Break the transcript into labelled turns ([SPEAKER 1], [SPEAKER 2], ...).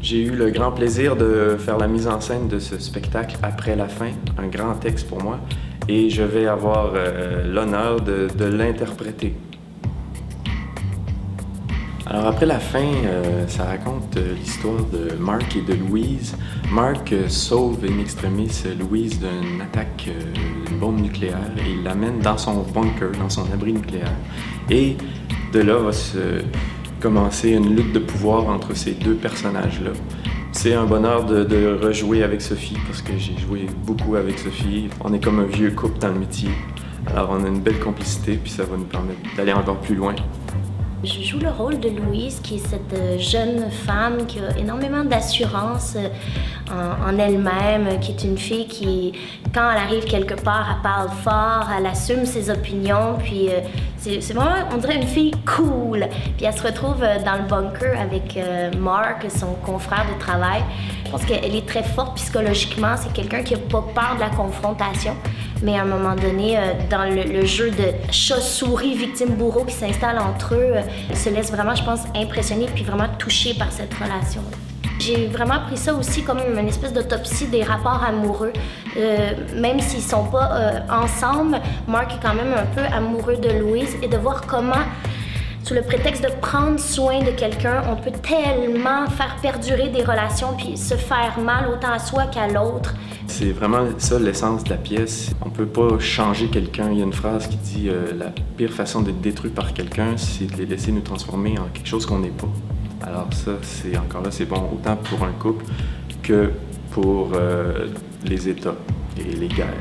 [SPEAKER 1] J'ai eu le grand plaisir de faire la mise en scène de ce spectacle après la fin, un grand texte pour moi, et je vais avoir l'honneur de l'interpréter. Alors après la fin, ça raconte l'histoire de Mark et de Louise. Mark sauve in extremis Louise d'une attaque d'une bombe nucléaire et il l'amène dans son bunker, dans son abri nucléaire. Et de là va se commencer une lutte de pouvoir entre ces deux personnages-là. C'est un bonheur de rejouer avec Sophie parce que j'ai joué beaucoup avec Sophie. On est comme un vieux couple dans le métier. Alors on a une belle complicité puis ça va nous permettre d'aller encore plus loin.
[SPEAKER 2] Je joue le rôle de Louise, qui est cette jeune femme qui a énormément d'assurance en elle-même, qui est une fille qui, quand elle arrive quelque part, elle parle fort, elle assume ses opinions, puis c'est vraiment, on dirait, une fille cool. Puis elle se retrouve dans le bunker avec Mark, son confrère de travail. Je pense qu'elle est très forte psychologiquement, c'est quelqu'un qui n'a pas peur de la confrontation. Mais à un moment donné, dans le jeu de chat-souris, victime-bourreau qui s'installe entre eux, se laisse vraiment, je pense, impressionner puis vraiment toucher par cette relation. J'ai vraiment pris ça aussi comme une espèce d'autopsie des rapports amoureux. Même s'ils sont pas ensemble, Mark est quand même un peu amoureux de Louise et de voir comment, sous le prétexte de prendre soin de quelqu'un, on peut tellement faire perdurer des relations puis se faire mal autant à soi qu'à l'autre.
[SPEAKER 1] C'est vraiment ça l'essence de la pièce. On peut pas changer quelqu'un. Il y a une phrase qui dit la pire façon d'être détruit par quelqu'un, c'est de les laisser nous transformer en quelque chose qu'on n'est pas. Alors ça, c'est encore là, c'est bon autant pour un couple que pour les États et les guerres.